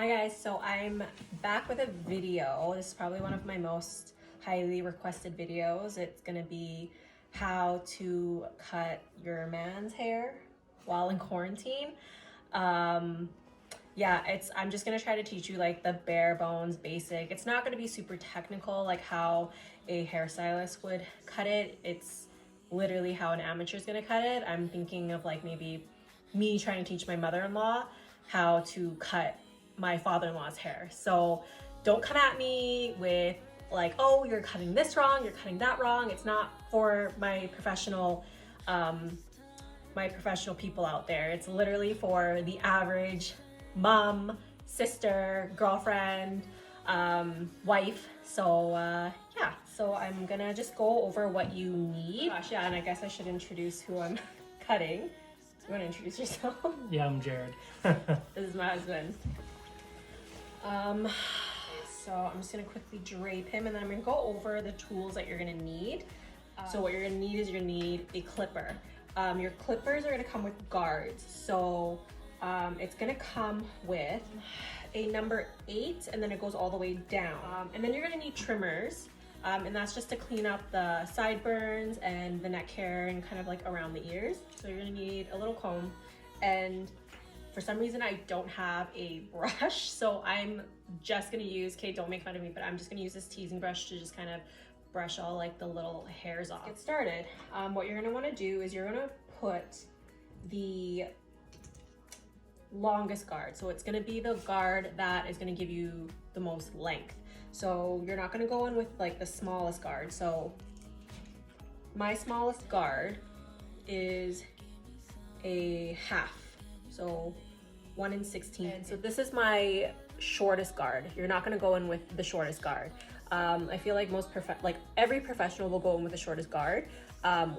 Hi guys, so I'm back with a video. This is probably one of my most highly requested videos. It's gonna be how to cut your man's hair while in quarantine. I'm just gonna try to teach you like the bare bones basic. It's not gonna be super technical like how a hairstylist would cut it. It's literally how an amateur is gonna cut it. I'm thinking of like maybe me trying to teach my mother-in-law how to cut my father-in-law's hair. So don't come at me with like, oh, you're cutting this wrong, you're cutting that wrong. It's not for my professional people out there. It's literally for the average mom, sister, girlfriend, wife. So so I'm gonna just go over what you need. Gosh, yeah, and I guess I should introduce who I'm cutting. You want to introduce yourself? Yeah, I'm Jared. This is my husband. So I'm just gonna quickly drape him, and then I'm gonna go over the tools that you're gonna need. So what you're gonna need is you're gonna need a clipper. Your clippers are gonna come with guards. So it's gonna come with a number 8, and then it goes all the way down. And then you're gonna need trimmers. And that's just to clean up the sideburns and the neck hair and kind of like around the ears. So you're gonna need a little comb, and for some reason I don't have a brush, so I'm just gonna use, Kate, don't make fun of me, but I'm just gonna use this teasing brush to just kind of brush all like the little hairs off. Get started. What you're gonna wanna do is you're gonna put the longest guard. So it's gonna be the guard that is gonna give you the most length. So you're not gonna go in with like the smallest guard. So my smallest guard is a half. So 1 in 16. And so this is my shortest guard. You're not gonna go in with the shortest guard. I feel like every professional will go in with the shortest guard.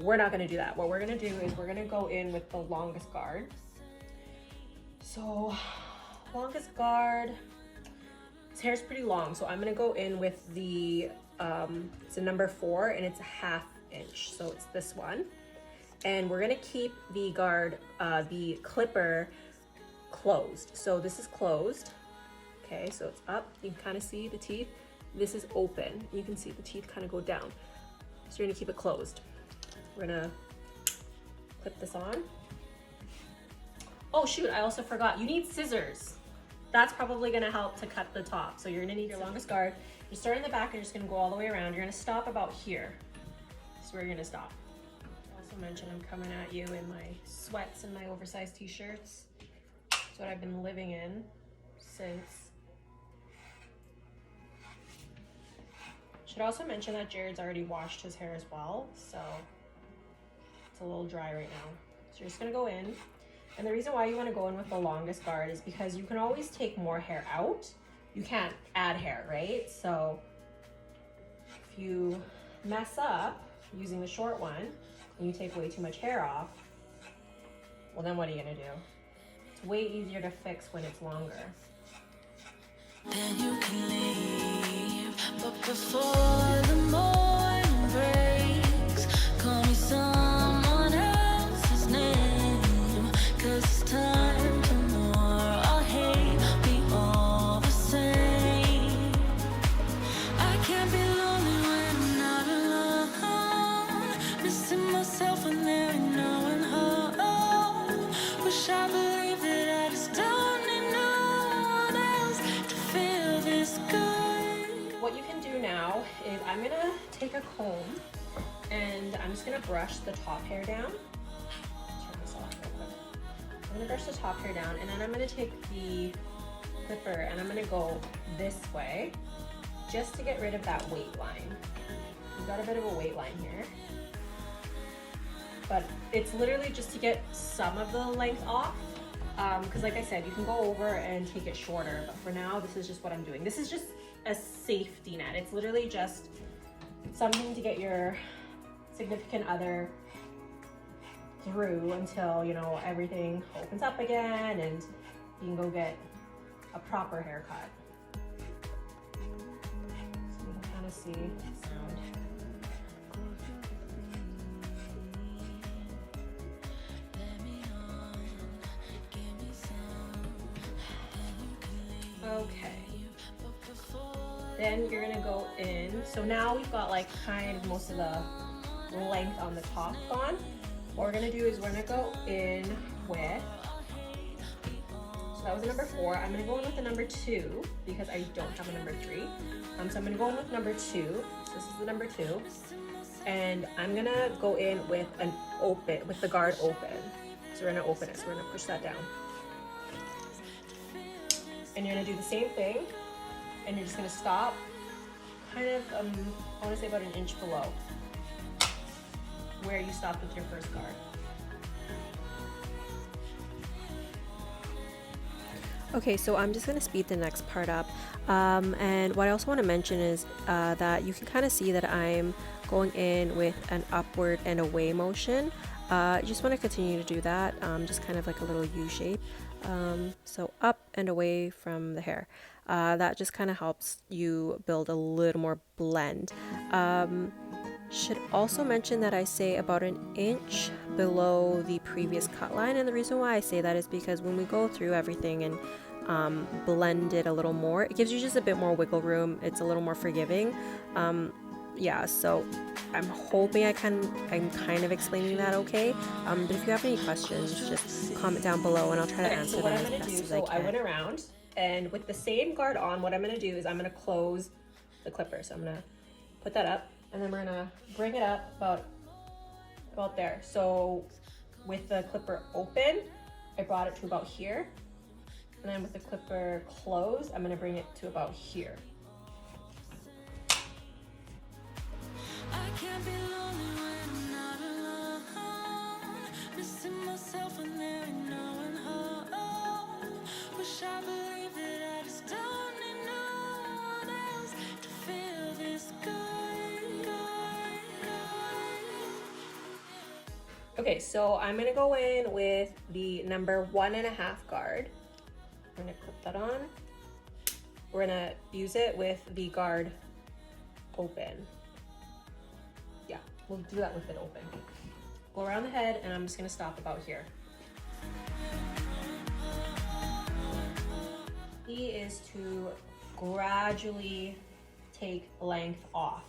We're not gonna do that. What we're gonna do is we're gonna go in with the longest guard. So longest guard, his hair's pretty long, so I'm gonna go in with the, it's a number 4 and it's a 1/2 inch. So it's this one. And we're gonna keep the guard, the clipper closed. So this is closed. Okay, so it's up. You can kind of see the teeth. This is open. You can see the teeth kind of go down. So you're gonna keep it closed. We're gonna clip this on. Oh shoot, I also forgot. You need scissors. That's probably gonna help to cut the top. So you're gonna need your longest guard. You start in the back and you're just gonna go all the way around. You're gonna stop about here. This is where you're gonna stop. Mention I'm coming at you in my sweats and my oversized t-shirts. It's what I've been living in since. Should also mention that Jared's already washed his hair as well, so it's a little dry right now. So you're just gonna go in, and the reason why you want to go in with the longest guard is because you can always take more hair out. You can't add hair, right? So if you mess up using the short one, and you take way too much hair off, well then what are you gonna do? It's way easier to fix when it's longer. Then you can leave, but before the morning breaks, call me someone else's name, 'cause it's time for more. I'll hate be all the same. I can't be lonely when I'm not alone, missing myself when there ain't no one home. Wish I believed that I just don't need no one else to feel this good. What you can do now is I'm gonna take a comb and I'm just gonna brush the top hair down. Turn this off real quick. I'm gonna brush the top hair down, and then I'm gonna take the clipper and I'm gonna go this way just to get rid of that weight line. We've got a bit of a weight line here, but it's literally just to get some of the length off, because like I said, you can go over and take it shorter, but for now this is just what I'm doing. This is just a safety net. It's literally just something to get your significant other through until, you know, everything opens up again and you can go get a proper haircut. So you can kind of see the sound. Okay. Then you're gonna go in. So now we've got like kind of most of the length on the top gone. What we're gonna do is we're gonna go in with, so that was a number 4. I'm gonna go in with the number 2 because I don't have a number 3. So I'm gonna go in with number 2. So this is the number 2. And I'm gonna go in with an open, with the guard open. So we're gonna open it, so we're gonna push that down. And you're gonna do the same thing, and you're just gonna stop kind of, I wanna say about an inch below where you stopped with your first guard. Okay, so I'm just going to speed the next part up. And what I also want to mention is that you can kind of see that I'm going in with an upward and away motion. You just want to continue to do that, just kind of like a little U shape. So up and away from the hair. That just kind of helps you build a little more blend. Should also mention that I say about an inch below the previous cut line, and the reason why I say that is because when we go through everything and blend it a little more, it gives you just a bit more wiggle room. It's a little more forgiving. Yeah, so I'm hoping I'm kind of explaining that okay. But if you have any questions, just comment down below and I'll try to answer them as best as I can. I went around, and with the same guard on, what I'm gonna do is I'm gonna close the clipper. So I'm gonna put that up, and then we're gonna bring it up about there. So with the clipper open, I brought it to about here. And then with the clipper closed, I'm gonna bring it to about here. I can't be lonely when I'm not alone. Missing myself when there ain't no one home. Wish I believed that I just don't need no one else to feel this good. Okay, so I'm gonna go in with the number 1.5 guard. I'm gonna clip that on. We're gonna use it with the guard open. Yeah, we'll do that with it open. Go around the head, and I'm just gonna stop about here. Key is to gradually take length off.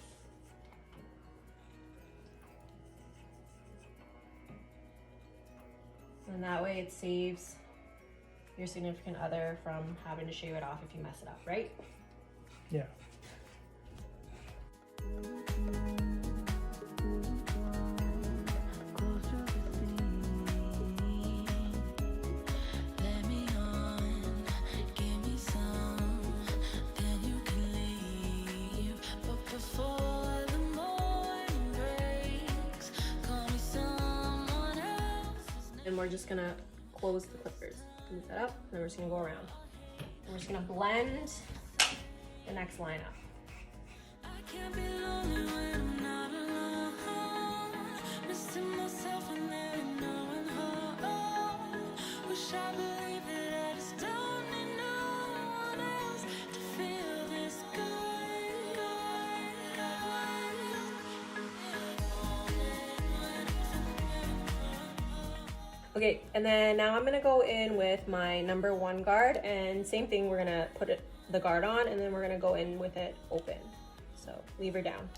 And that way it saves your significant other from having to shave it off if you mess it up, right? Yeah. Let me on, give me some, then you can leave. But before the morning breaks, call me someone else. And we're just gonna close the clippers. Move that up, and then we're just gonna go around. And we're just gonna blend the next line up. I can't be lonely when I'm not alone. Missing myself when there ain't no one home. Wish I believed that I just don't need no one else to feel this good. Okay, and then now I'm gonna go in with my number 1 guard, and same thing, we're gonna put the guard on, and then we're gonna go in with it open. So lever down.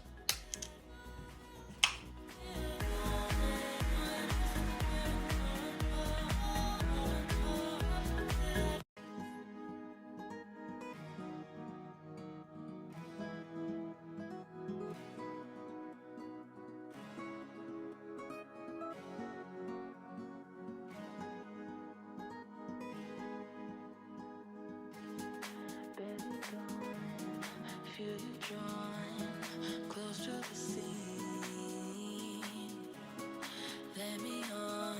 Feel you drawn close to the scene. Let me on,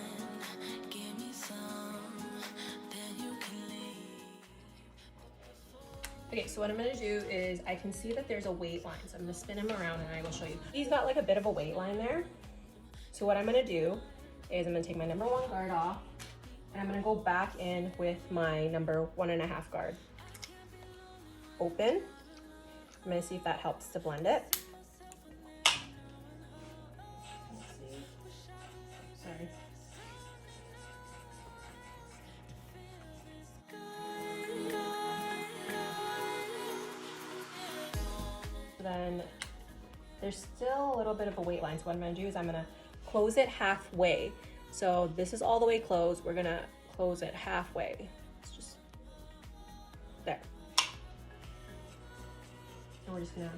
give me some, then you can leave. Okay, so what I'm gonna do is I can see that there's a weight line, so I'm gonna spin him around and I will show you. He's got like a bit of a weight line there. So what I'm gonna do is I'm gonna take my number 1 guard off, and I'm gonna go back in with my number 1.5 guard. Open. I'm gonna see if that helps to blend it. Let's see. Sorry. then there's still a little bit of a weight line. So what I'm gonna do is I'm gonna close it halfway. So this is all the way closed. We're gonna close it halfway. It's just there. And we're just gonna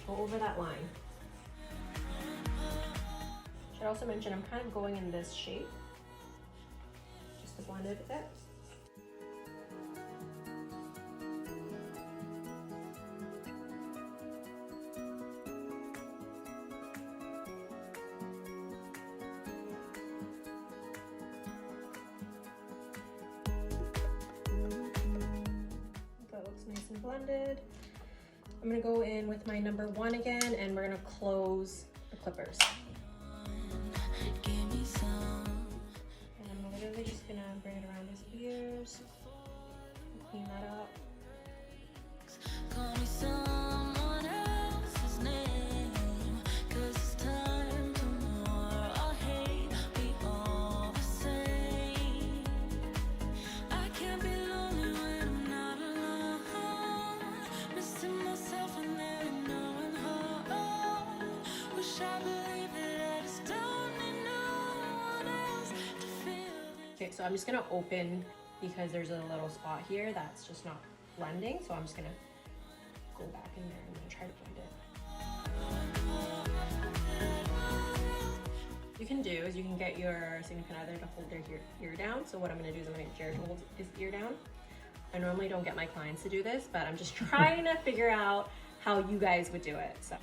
go over that line. Should also mention I'm kind of going in this shape just to blend it a bit. That looks nice and blended. I'm gonna go in with my number 1 again, and we're gonna close the clippers. And I'm literally just gonna bring it around his ears, clean that up. Call me someone else's name, 'cause it's time for more. All hate, we all the same. I can't be lonely when I'm not alone. Missing myself and there ain't no one home. Wish I believed that I just don't need no one else to feel this. Okay, so I'm just gonna open because there's a little spot here that's just not blending. So I'm just gonna go back in there and I'm gonna try to blend it. You can do is you can get your significant other to hold their ear down. So what I'm gonna do is I'm gonna get Jared to hold his ear down. I normally don't get my clients to do this, but I'm just trying to figure out how you guys would do it. So.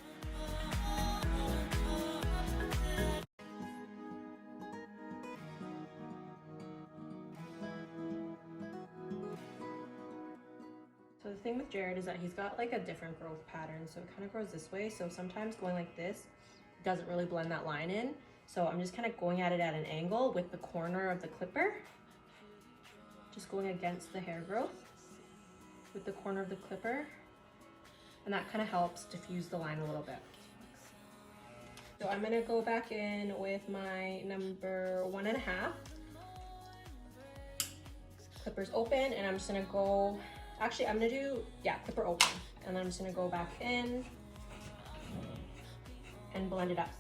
So the thing with Jared is that he's got like a different growth pattern. So it kind of grows this way. So sometimes going like this doesn't really blend that line in. So I'm just kind of going at it at an angle with the corner of the clipper. Just going against the hair growth with the corner of the clipper. And that kind of helps diffuse the line a little bit. So I'm gonna go back in with my number 1.5. Clippers open, and I'm just gonna go, actually I'm gonna do, clipper open. And then I'm just gonna go back in and blend it up.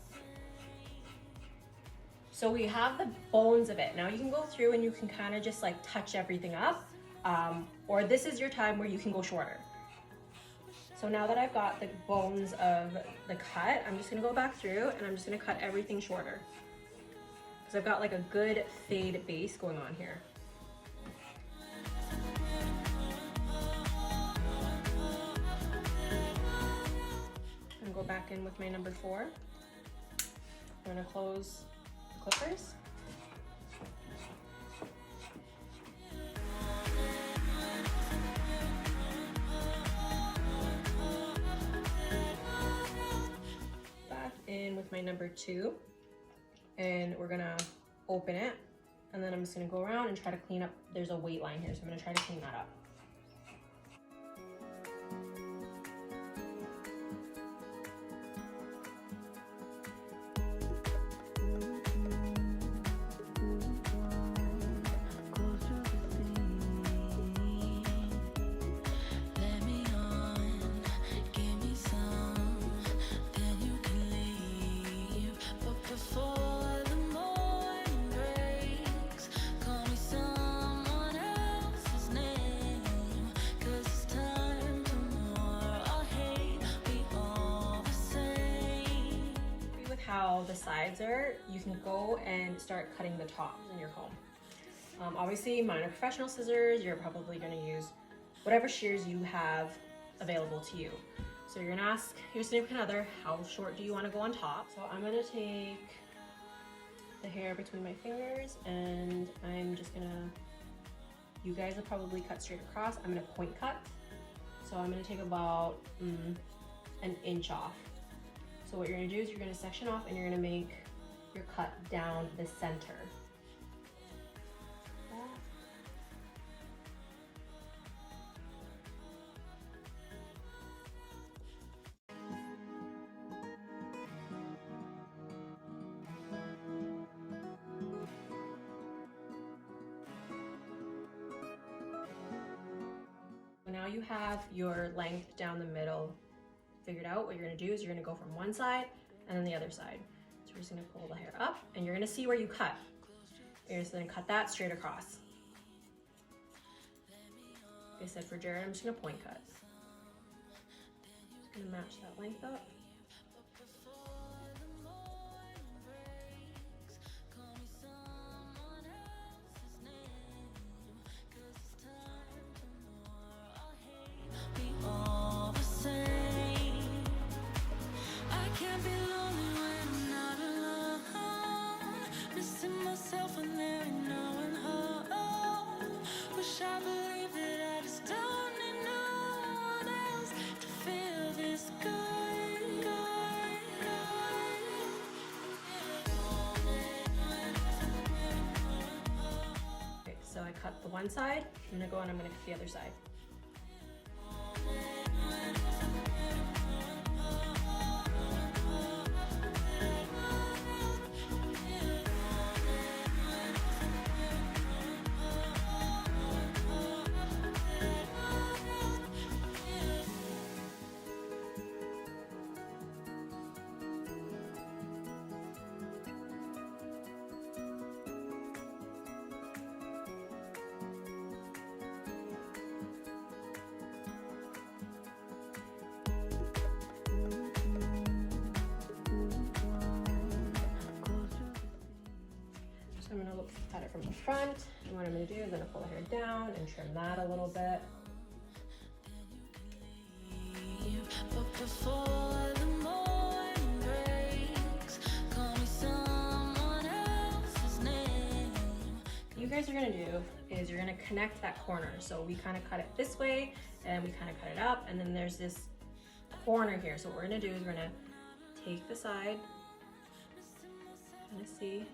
So we have the bones of it. Now you can go through and you can kind of just like touch everything up. Or this is your time where you can go shorter. So now that I've got the bones of the cut, I'm just gonna go back through and I'm just gonna cut everything shorter. Because I've got like a good fade base going on here. I'm gonna go back in with my number 4. I'm gonna close the clippers. In with my number 2, and we're gonna open it, and then I'm just gonna go around and try to clean up. There's a weight line here, so I'm gonna try to clean that up. How the sides are, you can go and start cutting the tops in your comb. Obviously mine are professional scissors. You're probably going to use whatever shears you have available to you. So you're going to ask your significant other, how short do you want to go on top? So I'm going to take the hair between my fingers, and I'm just going to, you guys will probably cut straight across. I'm going to point cut. So I'm going to take about an inch off. So what you're gonna do is you're gonna section off and you're gonna make your cut down the center. So now you have your length down the middle figured out, what you're gonna do is you're gonna go from one side and then the other side. So we're just gonna pull the hair up and you're gonna see where you cut. You're just gonna cut that straight across. Like I said, for Jared, I'm just gonna point cut. Just gonna match that length up. So I cut the one side, I'm gonna go and I'm gonna cut the other side. So I'm gonna look at it from the front, and what I'm gonna do is I'm gonna pull the hair down and trim that a little bit. But before the morning breaks, call me someone else's name. What you guys are gonna do is you're gonna connect that corner. So we kind of cut it this way, and we kind of cut it up, and then there's this corner here. So what we're gonna do is we're gonna take the side, kind of see.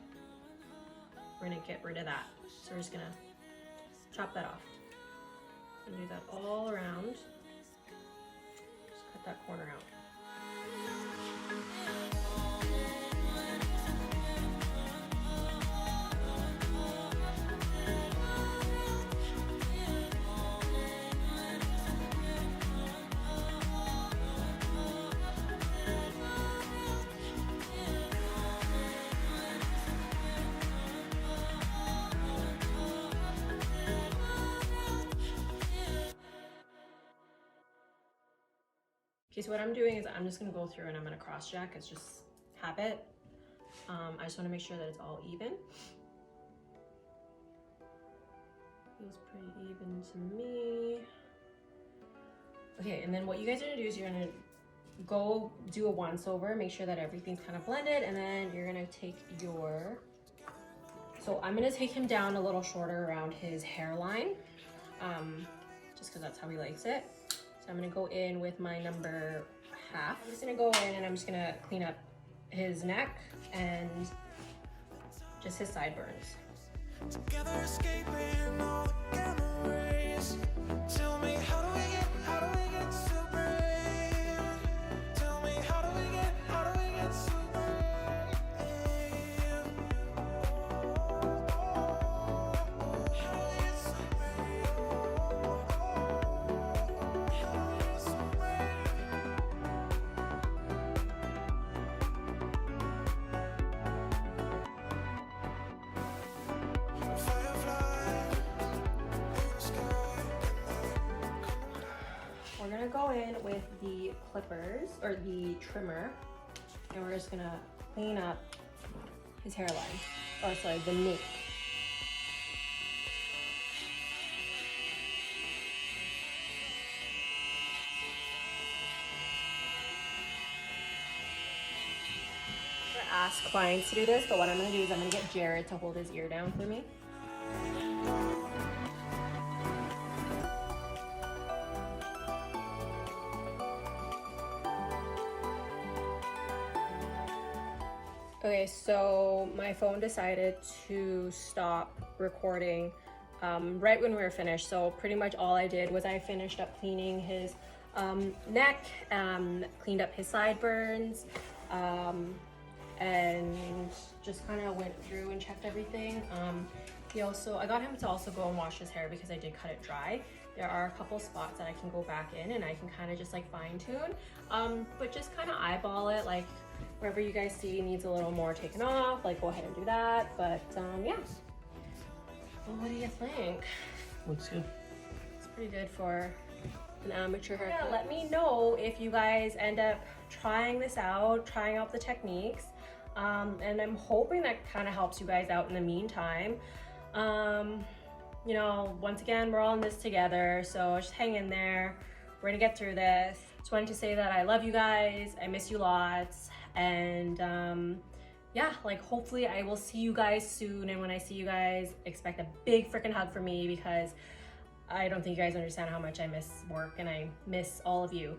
We're gonna get rid of that. So we're just gonna chop that off. And do that all around. Just cut that corner out. Okay, so what I'm doing is I'm just gonna go through and I'm gonna cross check. It's just habit. I just wanna make sure that it's all even. Feels pretty even to me. Okay, and then what you guys are gonna do is you're gonna go do a once over, make sure that everything's kind of blended, and then you're gonna take your, so I'm gonna take him down a little shorter around his hairline, just because that's how he likes it. So I'm gonna go in with my number half. I'm just gonna go in and I'm just gonna clean up his neck and just his sideburns. Together escaping all the gamma rays. Tell me how do we get so brave? Tell me how do we get so brave? How do we get so brave? How do we get so brave? We're gonna go in with the clippers or the trimmer, and we're just gonna clean up his hairline, or sorry, the nape. I ask clients to do this, but what I'm gonna do is I'm gonna get Jared to hold his ear down for me. Okay, so my phone decided to stop recording right when we were finished. So pretty much all I did was I finished up cleaning his neck, cleaned up his sideburns, and just kind of went through and checked everything. I got him to also go and wash his hair because I did cut it dry. There are a couple spots that I can go back in and I can kind of just like fine tune, but just kind of eyeball it, like wherever you guys see needs a little more taken off, like go ahead and do that. But yeah, well, what do you think? Looks good. It's pretty good for an amateur haircut. Yeah, let me know if you guys end up trying this out, trying out the techniques, and I'm hoping that kind of helps you guys out in the meantime. You know, once again, we're all in this together, so just hang in there. We're gonna get through this. Just wanted to say that I love you guys, I miss you lots, and yeah, like hopefully I will see you guys soon, and when I see you guys, expect a big freaking hug from me, because I don't think you guys understand how much I miss work and I miss all of you.